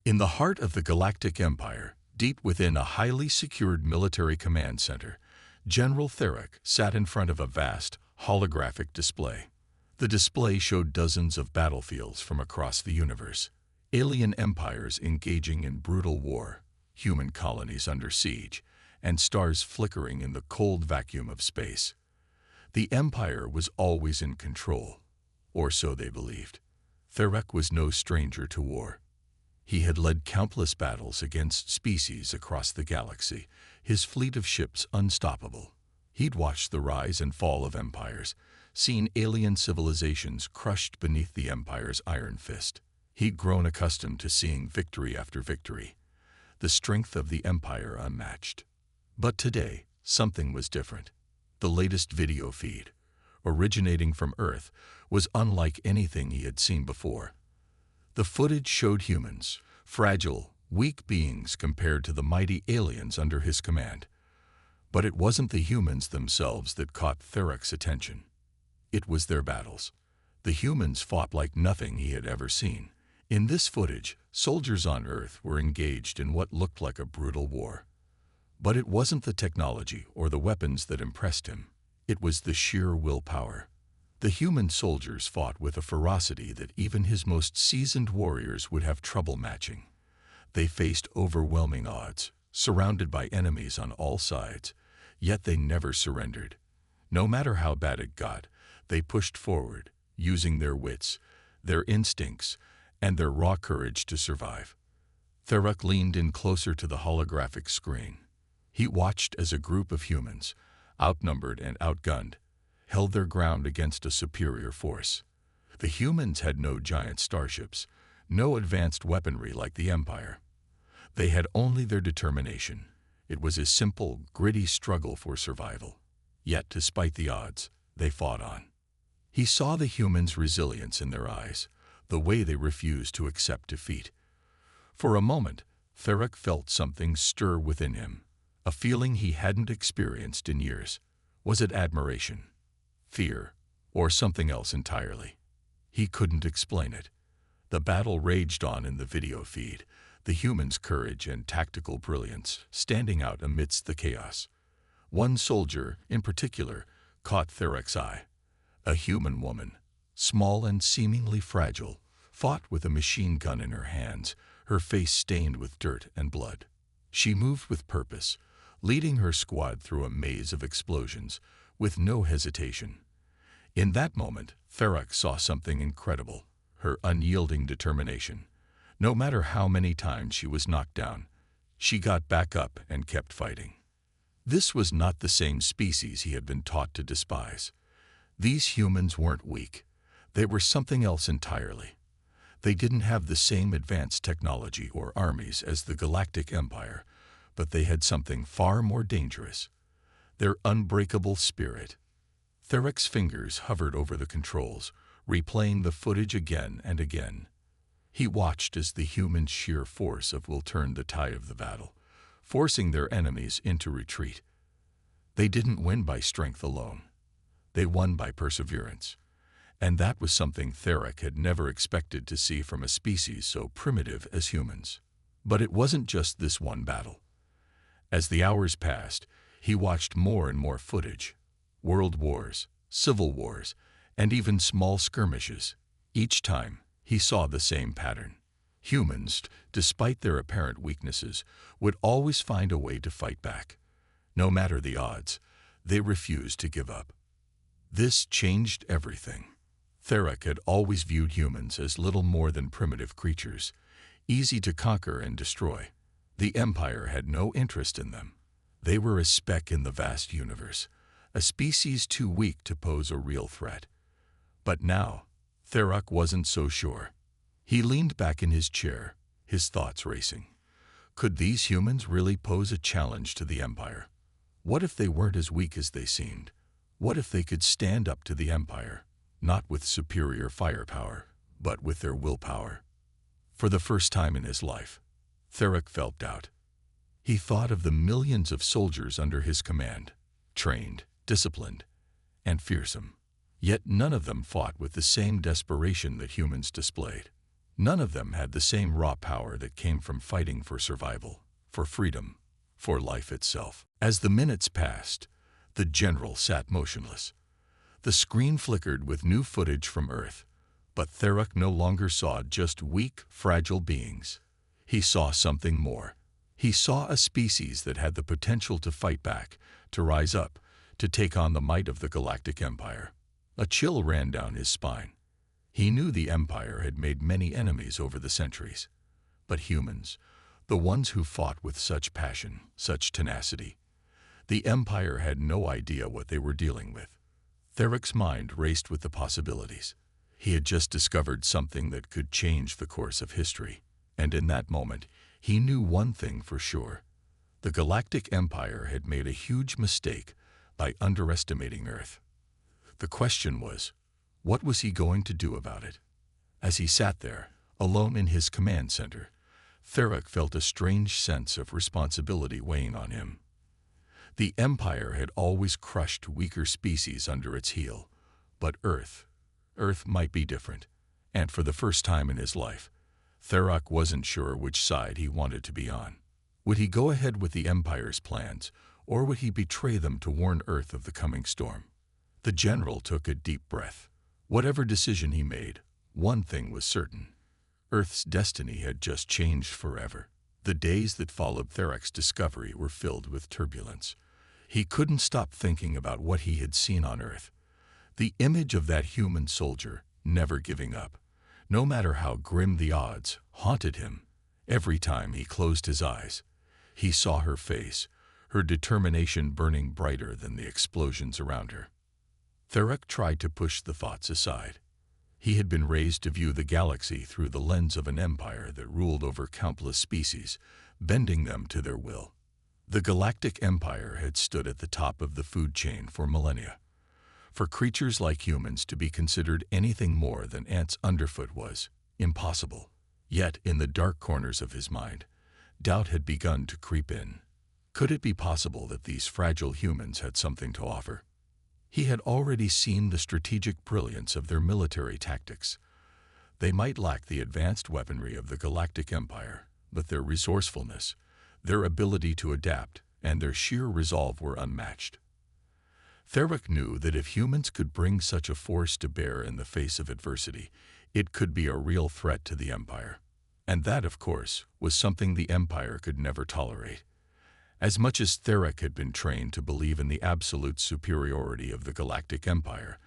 In the heart of the Galactic Empire, deep within a highly secured military command center, General Theric sat in front of a vast, holographic display. The display showed dozens of battlefields from across the universe, alien empires engaging in brutal war, human colonies under siege, and stars flickering in the cold vacuum of space. The Empire was always in control, or so they believed. Theric was no stranger to war. He had led countless battles against species across the galaxy, his fleet of ships unstoppable. He'd watched the rise and fall of empires, seen alien civilizations crushed beneath the Empire's iron fist. He'd grown accustomed to seeing victory after victory, the strength of the Empire unmatched. But today, something was different. The latest video feed, originating from Earth, was unlike anything he had seen before. The footage showed humans, fragile, weak beings compared to the mighty aliens under his command. But it wasn't the humans themselves that caught Theric's attention. It was their battles. The humans fought like nothing he had ever seen. In this footage, soldiers on Earth were engaged in what looked like a brutal war. But it wasn't the technology or the weapons that impressed him. It was the sheer willpower. The human soldiers fought with a ferocity that even his most seasoned warriors would have trouble matching. They faced overwhelming odds, surrounded by enemies on all sides, yet they never surrendered. No matter how bad it got, they pushed forward, using their wits, their instincts, and their raw courage to survive. Theric leaned in closer to the holographic screen. He watched as a group of humans, outnumbered and outgunned, held their ground against a superior force. The humans had no giant starships, no advanced weaponry like the Empire. They had only their determination. It was a simple, gritty struggle for survival. Yet, despite the odds, they fought on. He saw the humans' resilience in their eyes, the way they refused to accept defeat. For a moment, Theric felt something stir within him, a feeling he hadn't experienced in years. Was it admiration, fear, or something else entirely? He couldn't explain it. The battle raged on in the video feed, the humans' courage and tactical brilliance standing out amidst the chaos. One soldier, in particular, caught Theric's eye. A human woman, small and seemingly fragile, fought with a machine gun in her hands, her face stained with dirt and blood. She moved with purpose, leading her squad through a maze of explosions, with no hesitation. In that moment, Theric saw something incredible, her unyielding determination. No matter how many times she was knocked down, she got back up and kept fighting. This was not the same species he had been taught to despise. These humans weren't weak. They were something else entirely. They didn't have the same advanced technology or armies as the Galactic Empire, but they had something far more dangerous: their unbreakable spirit. Theric's fingers hovered over the controls, replaying the footage again and again. He watched as the human sheer force of will turned the tide of the battle, forcing their enemies into retreat. They didn't win by strength alone. They won by perseverance. And that was something Theric had never expected to see from a species so primitive as humans. But it wasn't just this one battle. As the hours passed, he watched more and more footage: world wars, civil wars, and even small skirmishes. Each time, he saw the same pattern. Humans, despite their apparent weaknesses, would always find a way to fight back. No matter the odds, they refused to give up. This changed everything. Theric had always viewed humans as little more than primitive creatures, easy to conquer and destroy. The Empire had no interest in them. They were a speck in the vast universe, a species too weak to pose a real threat. But now, Theric wasn't so sure. He leaned back in his chair, his thoughts racing. Could these humans really pose a challenge to the Empire? What if they weren't as weak as they seemed? What if they could stand up to the Empire, not with superior firepower, but with their willpower? For the first time in his life, Theric felt doubt. He thought of the millions of soldiers under his command, trained, disciplined, and fearsome. Yet none of them fought with the same desperation that humans displayed. None of them had the same raw power that came from fighting for survival, for freedom, for life itself. As the minutes passed, the general sat motionless. The screen flickered with new footage from Earth, but Therak no longer saw just weak, fragile beings. He saw something more. He saw a species that had the potential to fight back, to rise up, to take on the might of the Galactic Empire. A chill ran down his spine. He knew the Empire had made many enemies over the centuries. But humans, the ones who fought with such passion, such tenacity, the Empire had no idea what they were dealing with. Therak's mind raced with the possibilities. He had just discovered something that could change the course of history. And in that moment, he knew one thing for sure. The Galactic Empire had made a huge mistake by underestimating Earth. The question was, what was he going to do about it? As he sat there, alone in his command center, Therak felt a strange sense of responsibility weighing on him. The Empire had always crushed weaker species under its heel, but Earth might be different. And for the first time in his life, Therak wasn't sure which side he wanted to be on. Would he go ahead with the Empire's plans, or would he betray them to warn Earth of the coming storm? The general took a deep breath. Whatever decision he made, one thing was certain. Earth's destiny had just changed forever. The days that followed Therak's discovery were filled with turbulence. He couldn't stop thinking about what he had seen on Earth. The image of that human soldier, never giving up, no matter how grim the odds, haunted him. Every time he closed his eyes, he saw her face, her determination burning brighter than the explosions around her. Therak tried to push the thoughts aside. He had been raised to view the galaxy through the lens of an empire that ruled over countless species, bending them to their will. The Galactic Empire had stood at the top of the food chain for millennia. For creatures like humans to be considered anything more than ants underfoot was impossible. Yet, in the dark corners of his mind, doubt had begun to creep in. Could it be possible that these fragile humans had something to offer? He had already seen the strategic brilliance of their military tactics. They might lack the advanced weaponry of the Galactic Empire, but their resourcefulness, their ability to adapt, and their sheer resolve were unmatched. Therak knew that if humans could bring such a force to bear in the face of adversity, it could be a real threat to the Empire. And that, of course, was something the Empire could never tolerate. As much as Therak had been trained to believe in the absolute superiority of the Galactic Empire,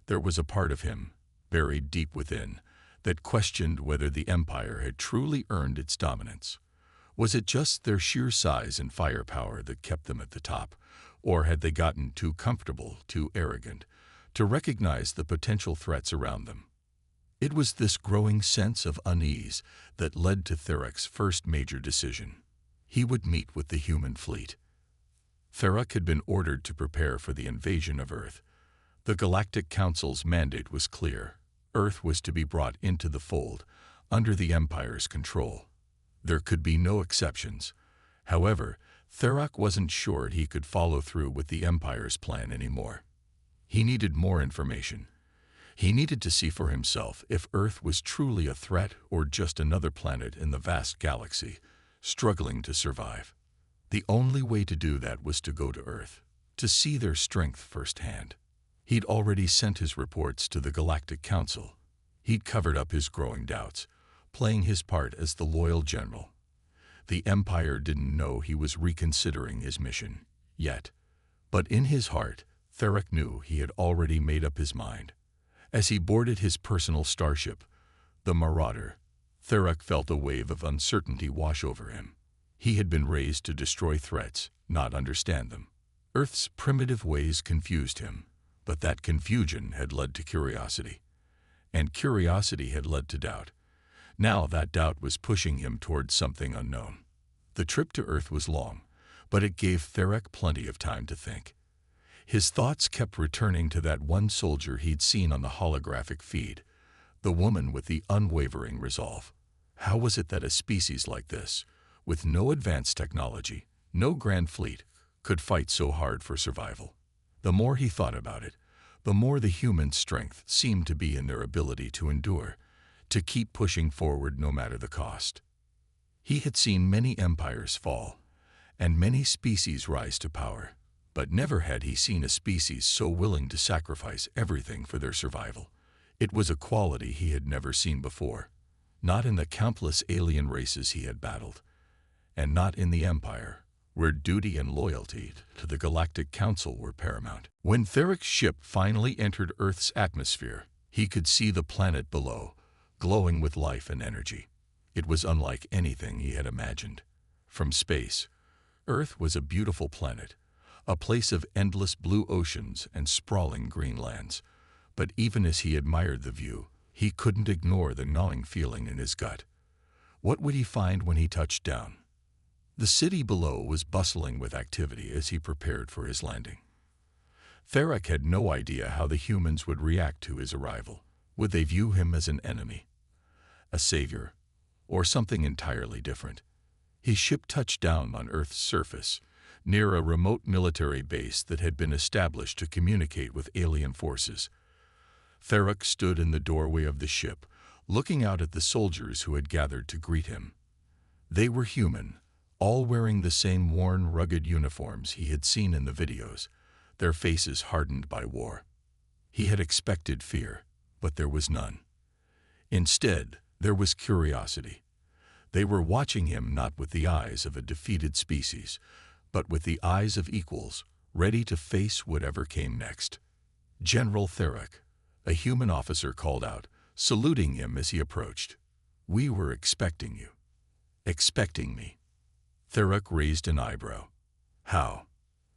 there was a part of him, buried deep within, that questioned whether the Empire had truly earned its dominance. Was it just their sheer size and firepower that kept them at the top, or had they gotten too comfortable, too arrogant, to recognize the potential threats around them? It was this growing sense of unease that led to Therak's first major decision. He would meet with the human fleet. Therak had been ordered to prepare for the invasion of Earth. The Galactic Council's mandate was clear. Earth was to be brought into the fold, under the Empire's control. There could be no exceptions. However, Therak wasn't sure he could follow through with the Empire's plan anymore. He needed more information. He needed to see for himself if Earth was truly a threat or just another planet in the vast galaxy, struggling to survive. The only way to do that was to go to Earth, to see their strength firsthand. He'd already sent his reports to the Galactic Council. He'd covered up his growing doubts, playing his part as the loyal general. The Empire didn't know he was reconsidering his mission yet, but in his heart, Therak knew he had already made up his mind. As he boarded his personal starship, the Marauder, Therak felt a wave of uncertainty wash over him. He had been raised to destroy threats, not understand them. Earth's primitive ways confused him, but that confusion had led to curiosity. And curiosity had led to doubt. Now that doubt was pushing him towards something unknown. The trip to Earth was long, but it gave Therak plenty of time to think. His thoughts kept returning to that one soldier he'd seen on the holographic feed, the woman with the unwavering resolve. How was it that a species like this, with no advanced technology, no grand fleet, could fight so hard for survival? The more he thought about it, the more the human strength seemed to be in their ability to endure, to keep pushing forward no matter the cost. He had seen many empires fall, and many species rise to power, but never had he seen a species so willing to sacrifice everything for their survival. It was a quality he had never seen before, not in the countless alien races he had battled, and not in the Empire, where duty and loyalty to the Galactic Council were paramount. When Theric's ship finally entered Earth's atmosphere, he could see the planet below, glowing with life and energy. It was unlike anything he had imagined. From space, Earth was a beautiful planet, a place of endless blue oceans and sprawling green lands. But even as he admired the view, he couldn't ignore the gnawing feeling in his gut. What would he find when he touched down? The city below was bustling with activity as he prepared for his landing. Theric had no idea how the humans would react to his arrival. Would they view him as an enemy, a savior, or something entirely different? His ship touched down on Earth's surface, near a remote military base that had been established to communicate with alien forces. Theric stood in the doorway of the ship, looking out at the soldiers who had gathered to greet him. They were human, all wearing the same worn, rugged uniforms he had seen in the videos, their faces hardened by war. He had expected fear, but there was none. Instead, there was curiosity. They were watching him not with the eyes of a defeated species, but with the eyes of equals, ready to face whatever came next. General Theric, a human officer, called out, saluting him as he approached. "We were expecting you." "Expecting me?" Theric raised an eyebrow. "How?"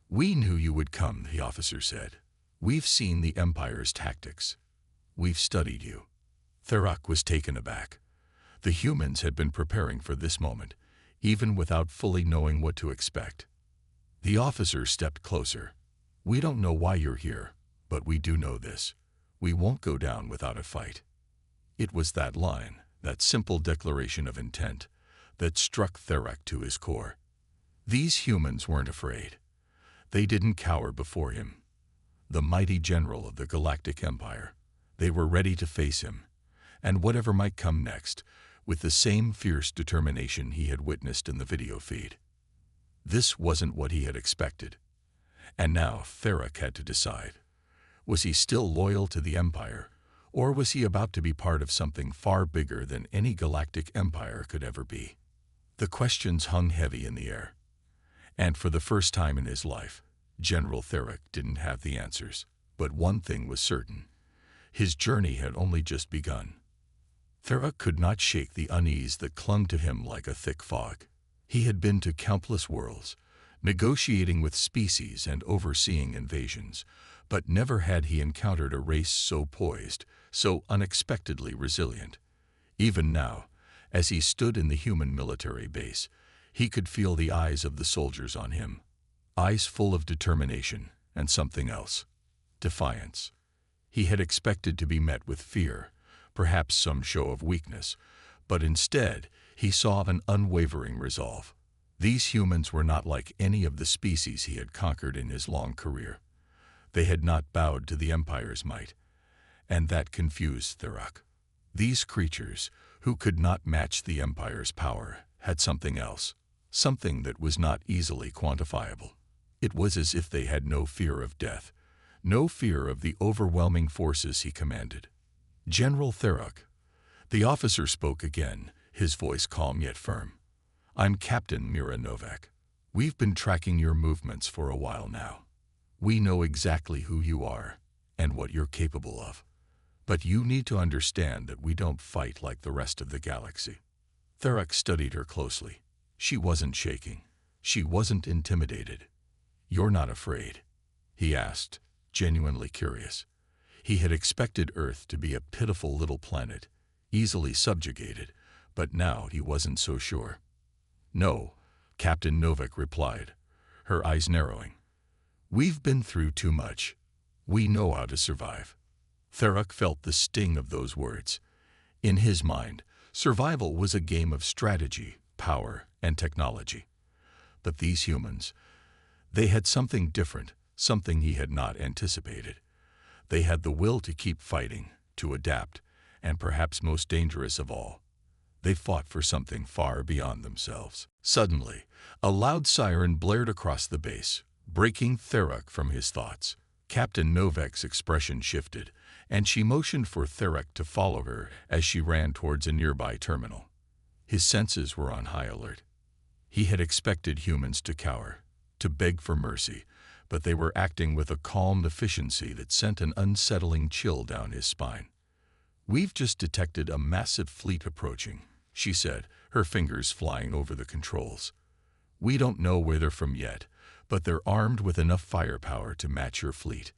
"We knew you would come," the officer said. "We've seen the Empire's tactics. We've studied you." Theric was taken aback. The humans had been preparing for this moment, even without fully knowing what to expect. The officer stepped closer. "We don't know why you're here, but we do know this. We won't go down without a fight." It was that line, that simple declaration of intent, that struck Theric to his core. These humans weren't afraid. They didn't cower before him. The mighty general of the Galactic Empire. They were ready to face him, and whatever might come next, with the same fierce determination he had witnessed in the video feed. This wasn't what he had expected. And now Theric had to decide. Was he still loyal to the Empire, or was he about to be part of something far bigger than any galactic empire could ever be? The questions hung heavy in the air. And for the first time in his life, General Theric didn't have the answers. But one thing was certain. His journey had only just begun. Theric could not shake the unease that clung to him like a thick fog. He had been to countless worlds, negotiating with species and overseeing invasions, but never had he encountered a race so poised, so unexpectedly resilient. Even now, as he stood in the human military base, he could feel the eyes of the soldiers on him, eyes full of determination and something else, defiance. He had expected to be met with fear, perhaps some show of weakness, but instead he saw an unwavering resolve. These humans were not like any of the species he had conquered in his long career. They had not bowed to the Empire's might, and that confused Theric. These creatures, who could not match the Empire's power, had something else, something that was not easily quantifiable. It was as if they had no fear of death, no fear of the overwhelming forces he commanded. "General Theric," the officer spoke again, his voice calm yet firm. "I'm Captain Mira Novak. We've been tracking your movements for a while now. We know exactly who you are and what you're capable of. But you need to understand that we don't fight like the rest of the galaxy." Theric studied her closely. She wasn't shaking. She wasn't intimidated. "You're not afraid?" he asked, genuinely curious. He had expected Earth to be a pitiful little planet, easily subjugated, but now he wasn't so sure. "No," Captain Novak replied, her eyes narrowing. "We've been through too much. We know how to survive." Theric felt the sting of those words. In his mind, survival was a game of strategy, power, and technology. But these humans, they had something different, something he had not anticipated. They had the will to keep fighting, to adapt, and perhaps most dangerous of all, they fought for something far beyond themselves. Suddenly, a loud siren blared across the base, breaking Therak from his thoughts. Captain Novak's expression shifted, and she motioned for Therak to follow her as she ran towards a nearby terminal. His senses were on high alert. He had expected humans to cower, to beg for mercy, but they were acting with a calm efficiency that sent an unsettling chill down his spine. "We've just detected a massive fleet approaching," she said, her fingers flying over the controls. "We don't know where they're from yet, but they're armed with enough firepower to match your fleet."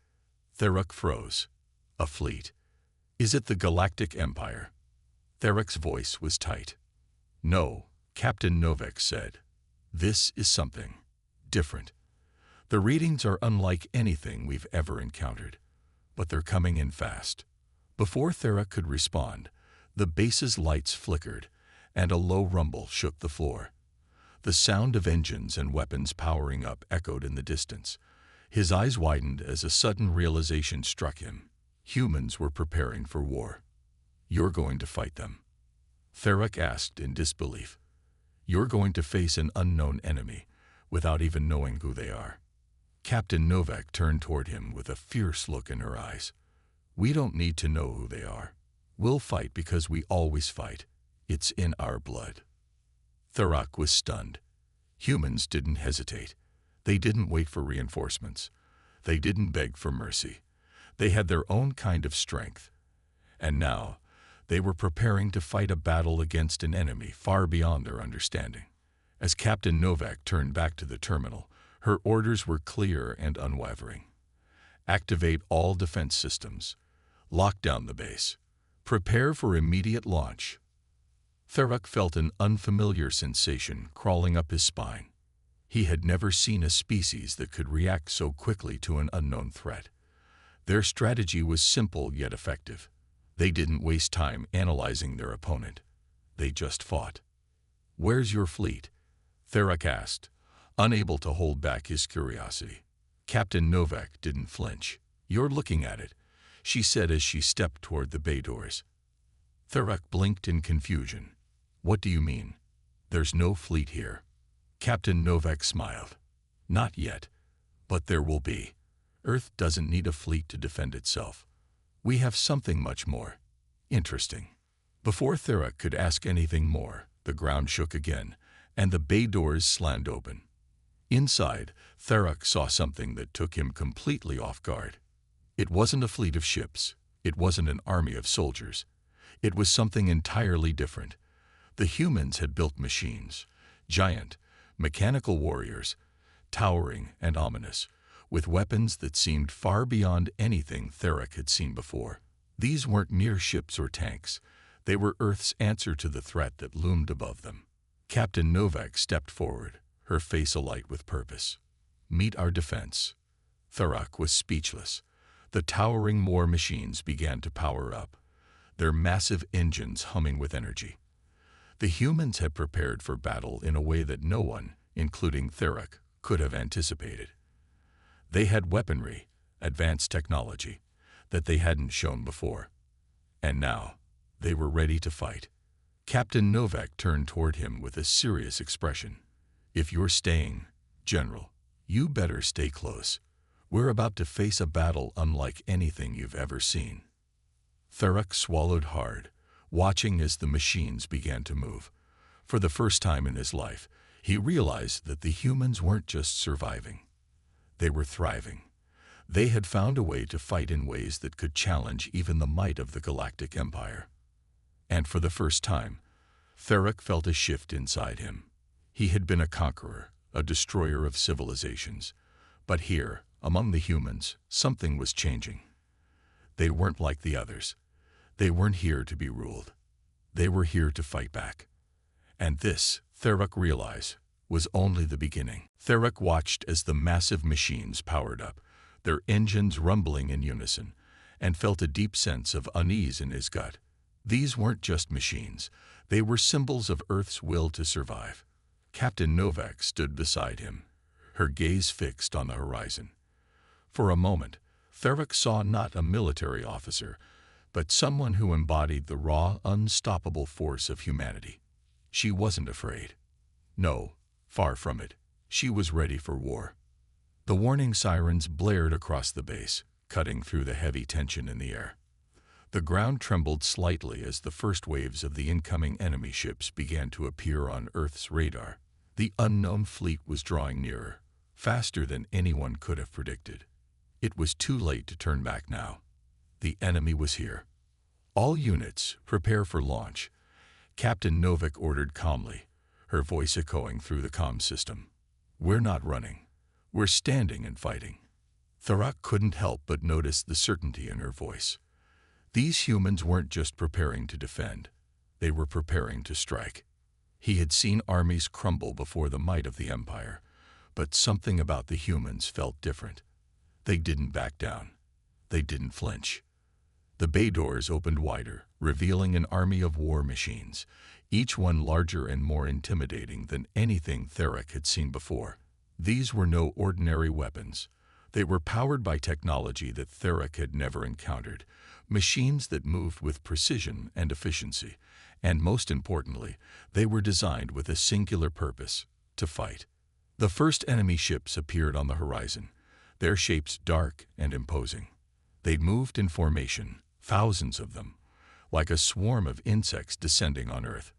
Therak froze. A fleet? Is it the Galactic Empire? Therak's voice was tight. "No," Captain Novak said. "This is something different. The readings are unlike anything we've ever encountered, but they're coming in fast." Before Therak could respond, the base's lights flickered, and a low rumble shook the floor. The sound of engines and weapons powering up echoed in the distance. His eyes widened as a sudden realization struck him. Humans were preparing for war. "You're going to fight them?" Therak asked in disbelief. "You're going to face an unknown enemy, without even knowing who they are." Captain Novak turned toward him with a fierce look in her eyes. "We don't need to know who they are. We'll fight because we always fight. It's in our blood." Therak was stunned. Humans didn't hesitate. They didn't wait for reinforcements. They didn't beg for mercy. They had their own kind of strength. And now, they were preparing to fight a battle against an enemy far beyond their understanding. As Captain Novak turned back to the terminal, her orders were clear and unwavering. "Activate all defense systems. Lock down the base. Prepare for immediate launch." Therak felt an unfamiliar sensation crawling up his spine. He had never seen a species that could react so quickly to an unknown threat. Their strategy was simple yet effective. They didn't waste time analyzing their opponent. They just fought. "Where's your fleet?" Therak asked, unable to hold back his curiosity. Captain Novak didn't flinch. "You're looking at it," she said as she stepped toward the bay doors. Therak blinked in confusion. "What do you mean? There's no fleet here." Captain Novak smiled. "Not yet, but there will be. Earth doesn't need a fleet to defend itself. We have something much more interesting." Before Therak could ask anything more, the ground shook again, and the bay doors slammed open. Inside, Therak saw something that took him completely off guard. It wasn't a fleet of ships. It wasn't an army of soldiers. It was something entirely different. The humans had built machines, giant, mechanical warriors, towering and ominous, with weapons that seemed far beyond anything Therak had seen before. These weren't mere ships or tanks. They were Earth's answer to the threat that loomed above them. Captain Novak stepped forward, her face alight with purpose. "Meet our defense." Therak was speechless. The towering war machines began to power up, their massive engines humming with energy. The humans had prepared for battle in a way that no one, including Therak, could have anticipated. They had weaponry, advanced technology, that they hadn't shown before. And now, they were ready to fight. Captain Novak turned toward him with a serious expression. "If you're staying, General, you better stay close. We're about to face a battle unlike anything you've ever seen." Therak swallowed hard, watching as the machines began to move. For the first time in his life, he realized that the humans weren't just surviving. They were thriving. They had found a way to fight in ways that could challenge even the might of the Galactic Empire. And for the first time, Therak felt a shift inside him. He had been a conqueror, a destroyer of civilizations. But here, among the humans, something was changing. They weren't like the others. They weren't here to be ruled. They were here to fight back. And this, Therak realized, was only the beginning. Therak watched as the massive machines powered up, their engines rumbling in unison, and felt a deep sense of unease in his gut. These weren't just machines. They were symbols of Earth's will to survive. Captain Novak stood beside him, her gaze fixed on the horizon. For a moment, Therak saw not a military officer, but someone who embodied the raw, unstoppable force of humanity. She wasn't afraid. No, far from it. She was ready for war. The warning sirens blared across the base, cutting through the heavy tension in the air. The ground trembled slightly as the first waves of the incoming enemy ships began to appear on Earth's radar. The unknown fleet was drawing nearer, faster than anyone could have predicted. It was too late to turn back now. The enemy was here. All units, prepare for launch, Captain Novak ordered calmly, her voice echoing through the comm system. We're not running. We're standing and fighting. Tharak couldn't help but notice the certainty in her voice. These humans weren't just preparing to defend. They were preparing to strike. He had seen armies crumble before the might of the Empire, but something about the humans felt different. They didn't back down. They didn't flinch. The bay doors opened wider, revealing an army of war machines, each one larger and more intimidating than anything Tharak had seen before. These were no ordinary weapons. They were powered by technology that Tharak had never encountered, machines that moved with precision and efficiency, and most importantly, they were designed with a singular purpose: to fight. The first enemy ships appeared on the horizon, their shapes dark and imposing. They moved in formation, thousands of them, like a swarm of insects descending on Earth.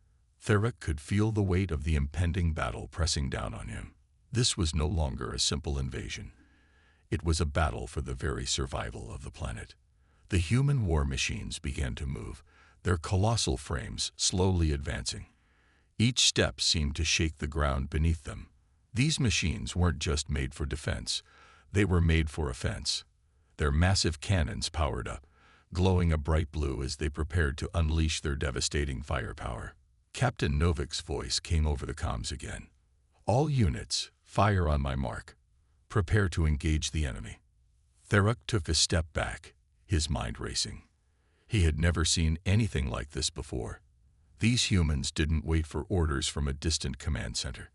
Tharak could feel the weight of the impending battle pressing down on him. This was no longer a simple invasion. It was a battle for the very survival of the planet. The human war machines began to move, their colossal frames slowly advancing. Each step seemed to shake the ground beneath them. These machines weren't just made for defense, they were made for offense. Their massive cannons powered up, glowing a bright blue as they prepared to unleash their devastating firepower. Captain Novak's voice came over the comms again. All units, fire on my mark. Prepare to engage the enemy. Tharak took a step back, his mind racing. He had never seen anything like this before. These humans didn't wait for orders from a distant command center.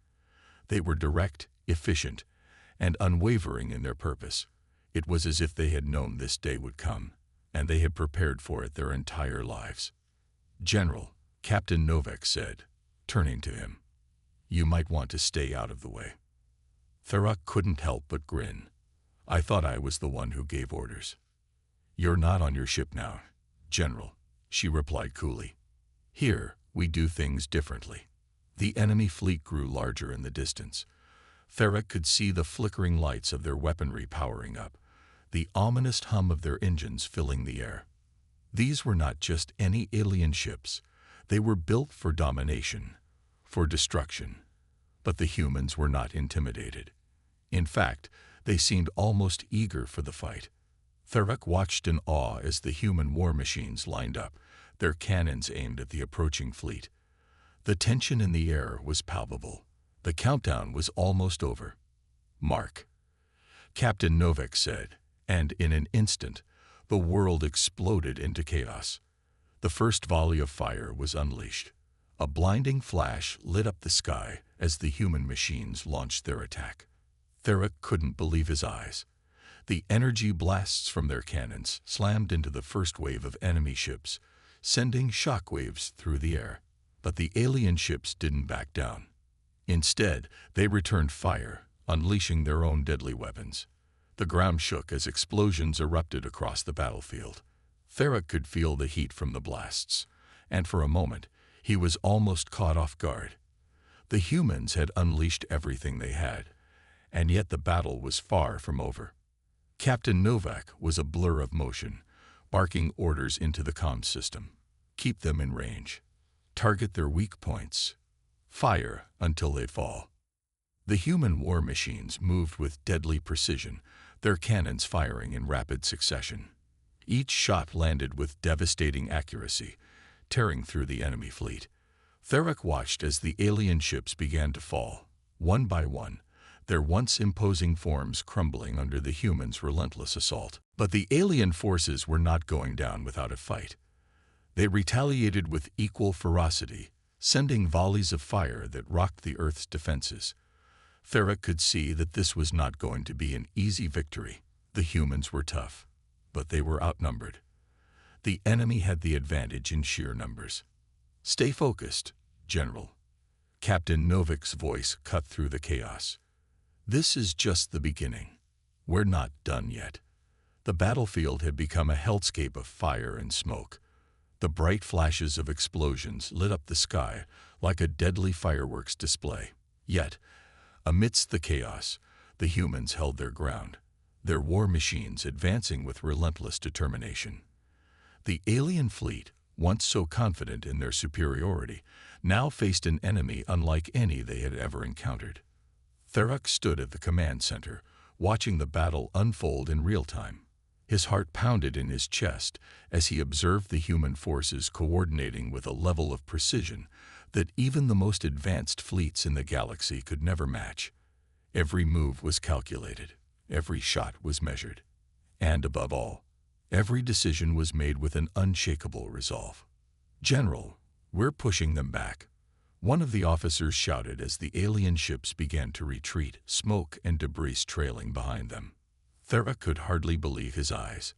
They were direct, efficient, and unwavering in their purpose. It was as if they had known this day would come, and they had prepared for it their entire lives. General, Captain Novak said, turning to him, you might want to stay out of the way. Tharak couldn't help but grin. I thought I was the one who gave orders. You're not on your ship now, General, she replied coolly. Here, we do things differently. The enemy fleet grew larger in the distance. Tharak could see the flickering lights of their weaponry powering up, the ominous hum of their engines filling the air. These were not just any alien ships. They were built for domination, for destruction. But the humans were not intimidated. In fact, they seemed almost eager for the fight. Tharak watched in awe as the human war machines lined up, their cannons aimed at the approaching fleet. The tension in the air was palpable. The countdown was almost over. Mark, Captain Novak said, and in an instant, the world exploded into chaos. The first volley of fire was unleashed. A blinding flash lit up the sky as the human machines launched their attack. Tharak couldn't believe his eyes. The energy blasts from their cannons slammed into the first wave of enemy ships, sending shockwaves through the air. But the alien ships didn't back down. Instead, they returned fire, unleashing their own deadly weapons. The ground shook as explosions erupted across the battlefield. Tharak could feel the heat from the blasts, and for a moment, he was almost caught off guard. The humans had unleashed everything they had, and yet the battle was far from over. Captain Novak was a blur of motion, barking orders into the comm system. Keep them in range. Target their weak points. Fire until they fall. The human war machines moved with deadly precision, their cannons firing in rapid succession. Each shot landed with devastating accuracy, tearing through the enemy fleet. Tharak watched as the alien ships began to fall, one by one, their once imposing forms crumbling under the humans' relentless assault. But the alien forces were not going down without a fight. They retaliated with equal ferocity, sending volleys of fire that rocked the Earth's defenses. Tharak could see that this was not going to be an easy victory. The humans were tough, but they were outnumbered. The enemy had the advantage in sheer numbers. "Stay focused, General." Captain Novik's voice cut through the chaos. "This is just the beginning. We're not done yet." The battlefield had become a hellscape of fire and smoke. The bright flashes of explosions lit up the sky like a deadly fireworks display. Yet, amidst the chaos, the humans held their ground, their war machines advancing with relentless determination. The alien fleet, once so confident in their superiority, now faced an enemy unlike any they had ever encountered. Therak stood at the command center, watching the battle unfold in real time. His heart pounded in his chest as he observed the human forces coordinating with a level of precision that even the most advanced fleets in the galaxy could never match. Every move was calculated, every shot was measured, and above all, every decision was made with an unshakable resolve. "General, we're pushing them back," one of the officers shouted as the alien ships began to retreat, smoke and debris trailing behind them. Therak could hardly believe his eyes.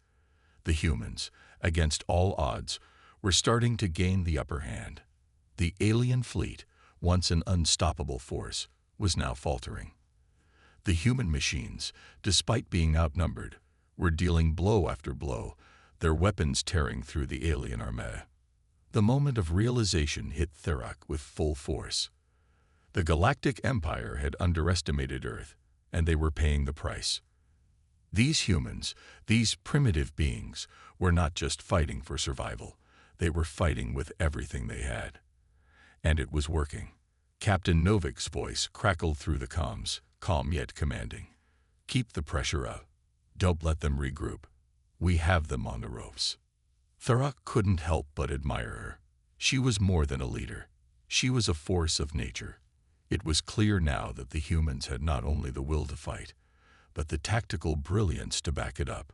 The humans, against all odds, were starting to gain the upper hand. The alien fleet, once an unstoppable force, was now faltering. The human machines, despite being outnumbered, were dealing blow after blow, their weapons tearing through the alien armée. The moment of realization hit Therak with full force. The Galactic Empire had underestimated Earth, and they were paying the price. These humans, these primitive beings, were not just fighting for survival. They were fighting with everything they had. And it was working. Captain Novik's voice crackled through the comms, calm yet commanding. "Keep the pressure up. Don't let them regroup. We have them on the ropes." Therak couldn't help but admire her. She was more than a leader. She was a force of nature. It was clear now that the humans had not only the will to fight, but the tactical brilliance to back it up.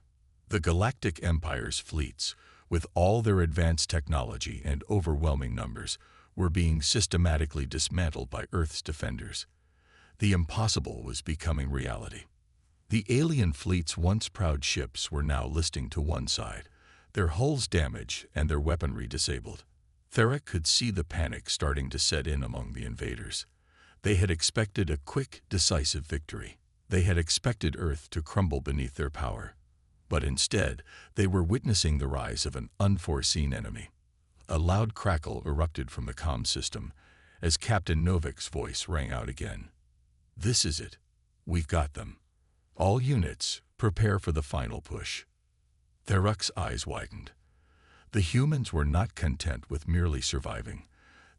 The Galactic Empire's fleets, with all their advanced technology and overwhelming numbers, were being systematically dismantled by Earth's defenders. The impossible was becoming reality. The alien fleet's once proud ships were now listing to one side, their hulls damaged and their weaponry disabled. Therak could see the panic starting to set in among the invaders. They had expected a quick, decisive victory. They had expected Earth to crumble beneath their power. But instead, they were witnessing the rise of an unforeseen enemy. A loud crackle erupted from the comm system as Captain Novik's voice rang out again. "This is it. We've got them. All units, prepare for the final push." Therak's eyes widened. The humans were not content with merely surviving.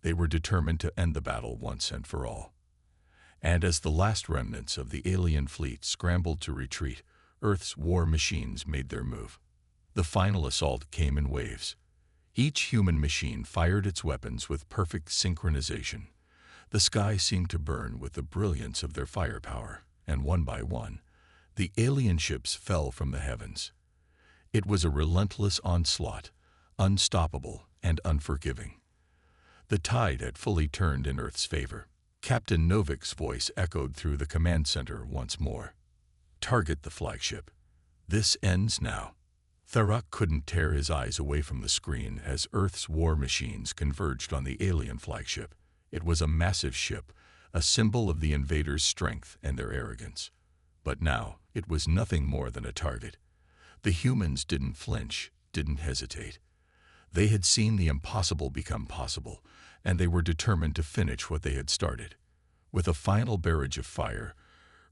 They were determined to end the battle once and for all. And as the last remnants of the alien fleet scrambled to retreat, Earth's war machines made their move. The final assault came in waves. Each human machine fired its weapons with perfect synchronization. The sky seemed to burn with the brilliance of their firepower, and one by one, the alien ships fell from the heavens. It was a relentless onslaught, unstoppable and unforgiving. The tide had fully turned in Earth's favor. Captain Novik's voice echoed through the command center once more. "Target the flagship. This ends now." Therak couldn't tear his eyes away from the screen as Earth's war machines converged on the alien flagship. It was a massive ship, a symbol of the invaders' strength and their arrogance. But now, it was nothing more than a target. The humans didn't flinch, didn't hesitate. They had seen the impossible become possible, and they were determined to finish what they had started. With a final barrage of fire,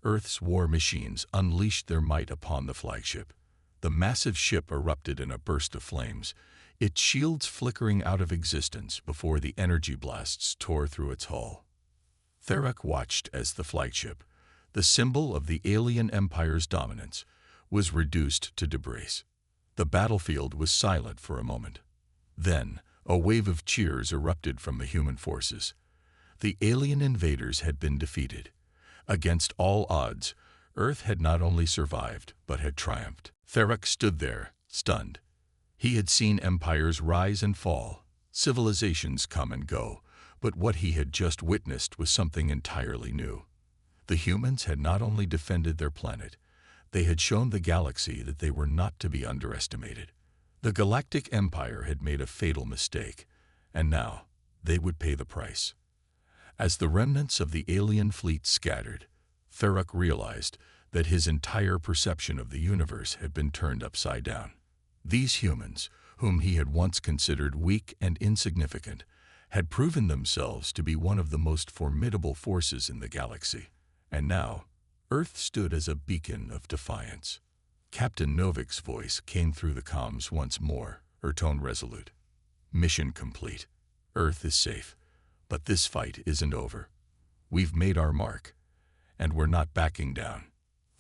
Earth's war machines unleashed their might upon the flagship. The massive ship erupted in a burst of flames, its shields flickering out of existence before the energy blasts tore through its hull. Therak watched as the flagship, the symbol of the alien empire's dominance, was reduced to debris. The battlefield was silent for a moment. Then, a wave of cheers erupted from the human forces. The alien invaders had been defeated. Against all odds, Earth had not only survived, but had triumphed. Therak stood there, stunned. He had seen empires rise and fall, civilizations come and go, but what he had just witnessed was something entirely new. The humans had not only defended their planet, they had shown the galaxy that they were not to be underestimated. The Galactic Empire had made a fatal mistake, and now they would pay the price. As the remnants of the alien fleet scattered, Thurok realized that his entire perception of the universe had been turned upside down. These humans, whom he had once considered weak and insignificant, had proven themselves to be one of the most formidable forces in the galaxy. And now, Earth stood as a beacon of defiance. Captain Novik's voice came through the comms once more, her tone resolute. "Mission complete. Earth is safe. But this fight isn't over. We've made our mark, and we're not backing down."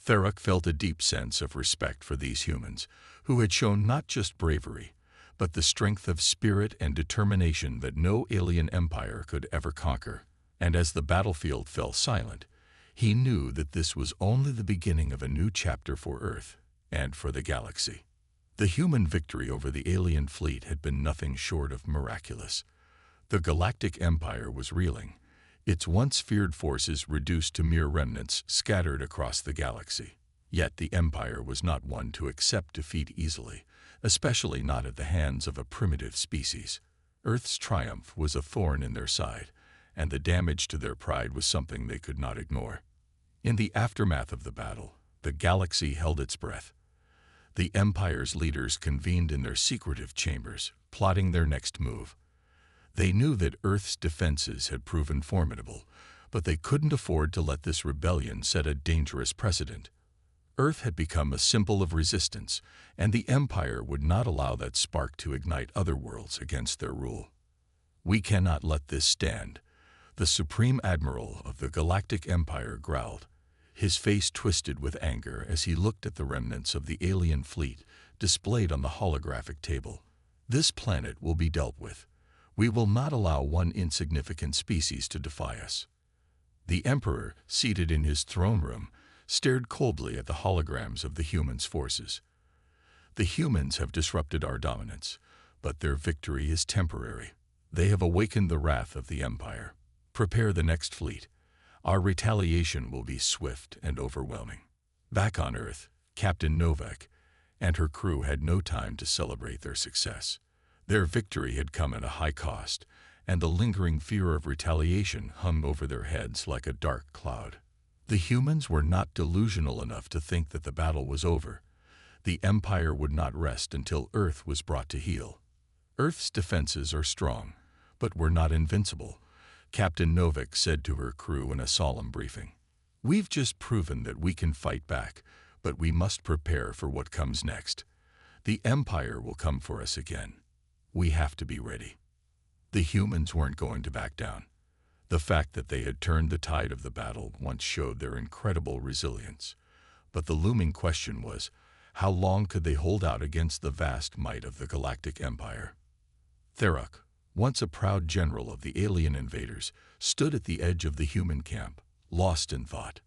Thurok felt a deep sense of respect for these humans, who had shown not just bravery, but the strength of spirit and determination that no alien empire could ever conquer. And as the battlefield fell silent, he knew that this was only the beginning of a new chapter for Earth and for the galaxy. The human victory over the alien fleet had been nothing short of miraculous. The Galactic Empire was reeling, its once feared forces reduced to mere remnants scattered across the galaxy. Yet the Empire was not one to accept defeat easily, especially not at the hands of a primitive species. Earth's triumph was a thorn in their side, and the damage to their pride was something they could not ignore. In the aftermath of the battle, the galaxy held its breath. The Empire's leaders convened in their secretive chambers, plotting their next move. They knew that Earth's defenses had proven formidable, but they couldn't afford to let this rebellion set a dangerous precedent. Earth had become a symbol of resistance, and the Empire would not allow that spark to ignite other worlds against their rule. "We cannot let this stand," the Supreme Admiral of the Galactic Empire growled, his face twisted with anger as he looked at the remnants of the alien fleet displayed on the holographic table. "This planet will be dealt with. We will not allow one insignificant species to defy us." The Emperor, seated in his throne room, stared coldly at the holograms of the humans' forces. "The humans have disrupted our dominance, but their victory is temporary. They have awakened the wrath of the Empire. Prepare the next fleet. Our retaliation will be swift and overwhelming." Back on Earth, Captain Novak and her crew had no time to celebrate their success. Their victory had come at a high cost, and the lingering fear of retaliation hung over their heads like a dark cloud. The humans were not delusional enough to think that the battle was over. The Empire would not rest until Earth was brought to heel. "Earth's defenses are strong, but we're not invincible," Captain Novik said to her crew in a solemn briefing. "We've just proven that we can fight back, but we must prepare for what comes next. The Empire will come for us again. We have to be ready." The humans weren't going to back down. The fact that they had turned the tide of the battle once showed their incredible resilience. But the looming question was, how long could they hold out against the vast might of the Galactic Empire? Thurok, once a proud general of the alien invaders, stood at the edge of the human camp, lost in thought.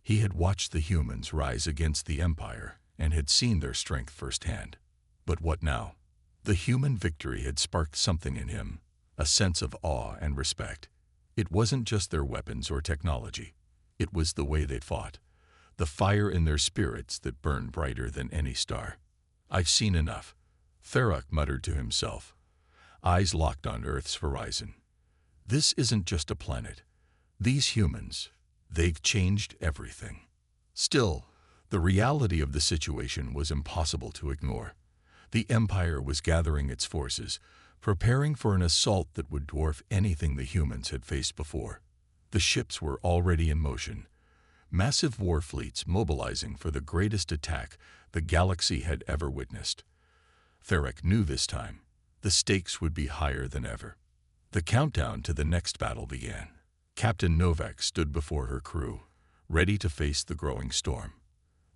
He had watched the humans rise against the Empire and had seen their strength firsthand. But what now? The human victory had sparked something in him, a sense of awe and respect. It wasn't just their weapons or technology. It was the way they fought, the fire in their spirits that burned brighter than any star. "I've seen enough," Thurok muttered to himself, eyes locked on Earth's horizon. "This isn't just a planet. These humans, they've changed everything." Still, the reality of the situation was impossible to ignore. The Empire was gathering its forces, preparing for an assault that would dwarf anything the humans had faced before. The ships were already in motion, massive war fleets mobilizing for the greatest attack the galaxy had ever witnessed. Thurok knew this time the stakes would be higher than ever. The countdown to the next battle began. Captain Novak stood before her crew, ready to face the growing storm.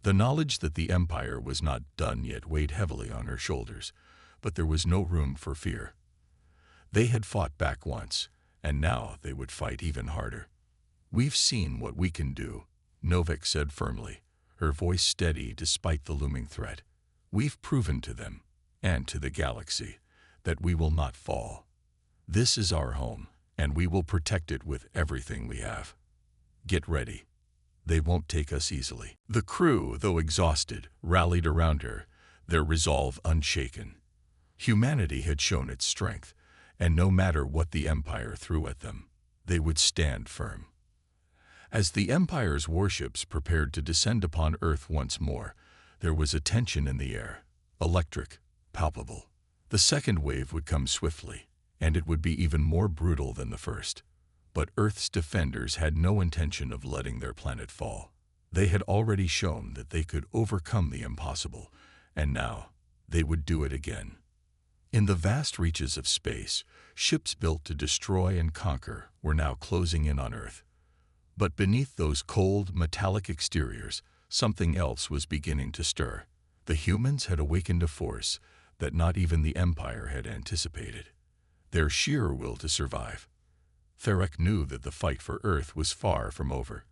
The knowledge that the Empire was not done yet weighed heavily on her shoulders, but there was no room for fear. They had fought back once, and now they would fight even harder. "We've seen what we can do," Novik said firmly, her voice steady despite the looming threat. "We've proven to them, and to the galaxy, that we will not fall. This is our home, and we will protect it with everything we have. Get ready. They won't take us easily." The crew, though exhausted, rallied around her, their resolve unshaken. Humanity had shown its strength, and no matter what the Empire threw at them, they would stand firm. As the Empire's warships prepared to descend upon Earth once more, there was a tension in the air, electric, palpable. The second wave would come swiftly, and it would be even more brutal than the first. But Earth's defenders had no intention of letting their planet fall. They had already shown that they could overcome the impossible, and now they would do it again. In the vast reaches of space, ships built to destroy and conquer were now closing in on Earth. But beneath those cold, metallic exteriors, something else was beginning to stir. The humans had awakened a force that not even the Empire had anticipated. Their sheer will to survive. Therek knew that the fight for Earth was far from over.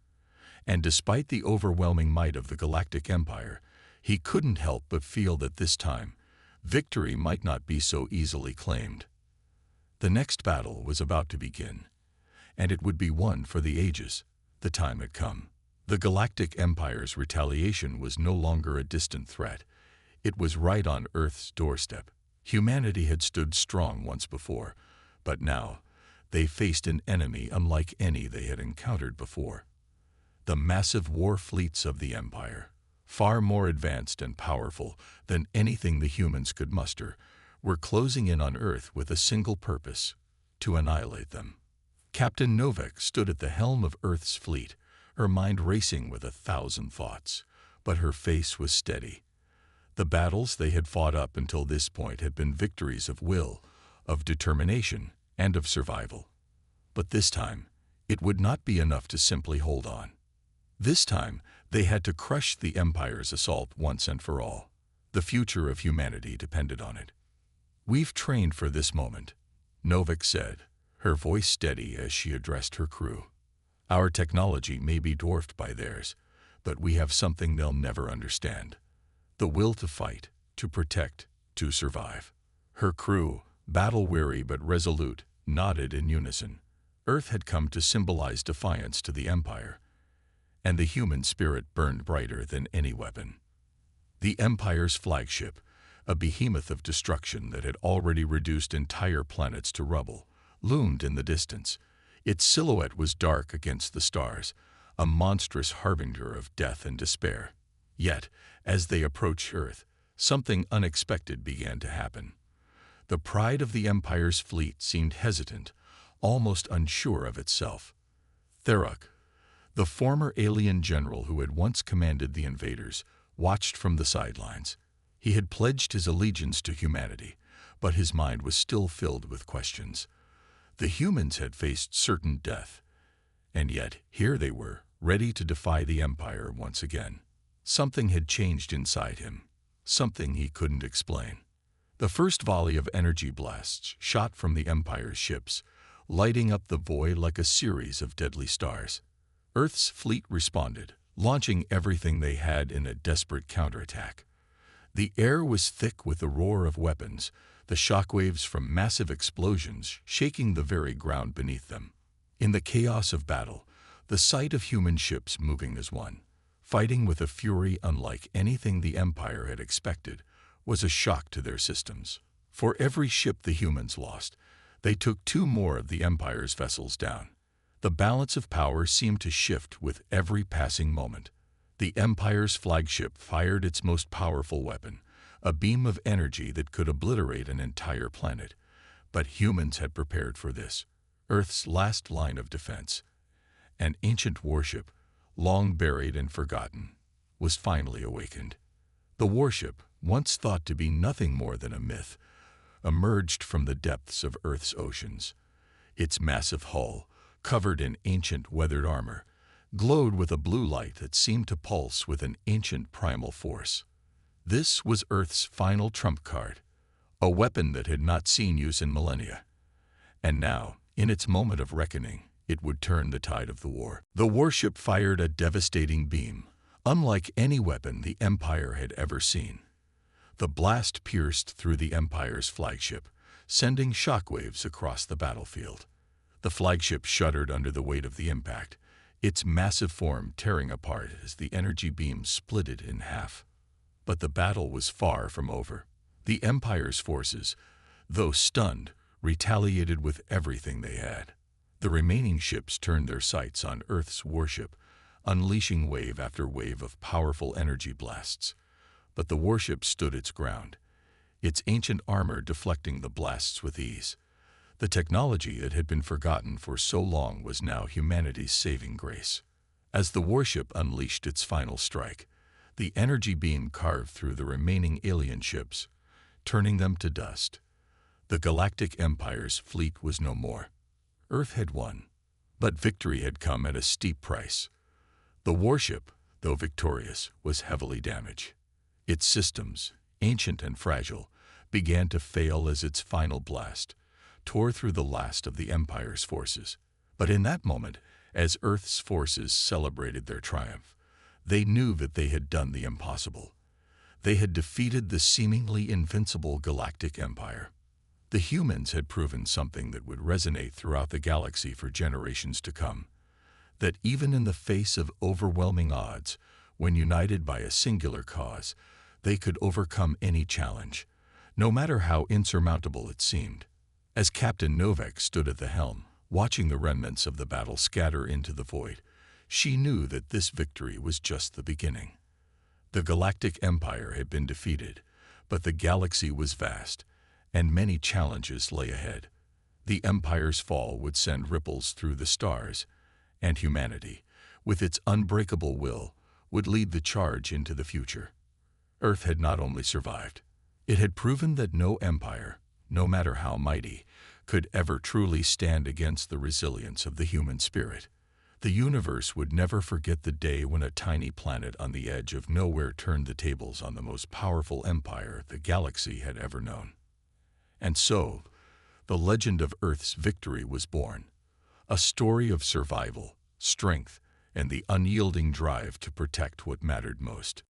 And despite the overwhelming might of the Galactic Empire, he couldn't help but feel that this time, victory might not be so easily claimed. The next battle was about to begin, and it would be one for the ages. The time had come. The Galactic Empire's retaliation was no longer a distant threat. It was right on Earth's doorstep. Humanity had stood strong once before, but now they faced an enemy unlike any they had encountered before. The massive war fleets of the Empire, far more advanced and powerful than anything the humans could muster, were closing in on Earth with a single purpose: to annihilate them. Captain Novak stood at the helm of Earth's fleet, her mind racing with 1,000 thoughts, but her face was steady. The battles they had fought up until this point had been victories of will, of determination, and of survival. But this time, it would not be enough to simply hold on. This time, they had to crush the Empire's assault once and for all. The future of humanity depended on it. "We've trained for this moment," Novak said, her voice steady as she addressed her crew. "Our technology may be dwarfed by theirs, but we have something they'll never understand: the will to fight, to protect, to survive." Her crew, battle-weary but resolute, nodded in unison. Earth had come to symbolize defiance to the Empire, and the human spirit burned brighter than any weapon. The Empire's flagship, a behemoth of destruction that had already reduced entire planets to rubble, loomed in the distance. Its silhouette was dark against the stars, a monstrous harbinger of death and despair. Yet, as they approached Earth, something unexpected began to happen. The pride of the Empire's fleet seemed hesitant, almost unsure of itself. Therek, the former alien general who had once commanded the invaders, watched from the sidelines. He had pledged his allegiance to humanity, but his mind was still filled with questions. The humans had faced certain death, and yet here they were, ready to defy the Empire once again. Something had changed inside him, something he couldn't explain. The first volley of energy blasts shot from the Empire's ships, lighting up the void like a series of deadly stars. Earth's fleet responded, launching everything they had in a desperate counterattack. The air was thick with the roar of weapons, the shockwaves from massive explosions shaking the very ground beneath them. In the chaos of battle, the sight of human ships moving as one, fighting with a fury unlike anything the Empire had expected, was a shock to their systems. For every ship the humans lost, they took 2 more of the Empire's vessels down. The balance of power seemed to shift with every passing moment. The Empire's flagship fired its most powerful weapon, a beam of energy that could obliterate an entire planet. But humans had prepared for this. Earth's last line of defense, an ancient warship, long buried and forgotten, was finally awakened. The warship, once thought to be nothing more than a myth, emerged from the depths of Earth's oceans. Its massive hull, covered in ancient weathered armor, glowed with a blue light that seemed to pulse with an ancient primal force. This was Earth's final trump card, a weapon that had not seen use in millennia. And now, in its moment of reckoning, it would turn the tide of the war. The warship fired a devastating beam, unlike any weapon the Empire had ever seen. The blast pierced through the Empire's flagship, sending shockwaves across the battlefield. The flagship shuddered under the weight of the impact, its massive form tearing apart as the energy beam split it in half. But the battle was far from over. The Empire's forces, though stunned, retaliated with everything they had. The remaining ships turned their sights on Earth's warship, unleashing wave after wave of powerful energy blasts. But the warship stood its ground, its ancient armor deflecting the blasts with ease. The technology that had been forgotten for so long was now humanity's saving grace. As the warship unleashed its final strike, the energy beam carved through the remaining alien ships, turning them to dust. The Galactic Empire's fleet was no more. Earth had won, but victory had come at a steep price. The warship, though victorious, was heavily damaged. Its systems, ancient and fragile, began to fail as its final blast tore through the last of the Empire's forces. But in that moment, as Earth's forces celebrated their triumph, they knew that they had done the impossible. They had defeated the seemingly invincible Galactic Empire. The humans had proven something that would resonate throughout the galaxy for generations to come. That even in the face of overwhelming odds, when united by a singular cause, they could overcome any challenge, no matter how insurmountable it seemed. As Captain Novak stood at the helm, watching the remnants of the battle scatter into the void, she knew that this victory was just the beginning. The Galactic Empire had been defeated, but the galaxy was vast, and many challenges lay ahead. The Empire's fall would send ripples through the stars, and humanity, with its unbreakable will, would lead the charge into the future. Earth had not only survived, it had proven that no empire, no matter how mighty, could ever truly stand against the resilience of the human spirit. The universe would never forget the day when a tiny planet on the edge of nowhere turned the tables on the most powerful empire the galaxy had ever known. And so, the legend of Earth's victory was born, a story of survival, strength, and the unyielding drive to protect what mattered most.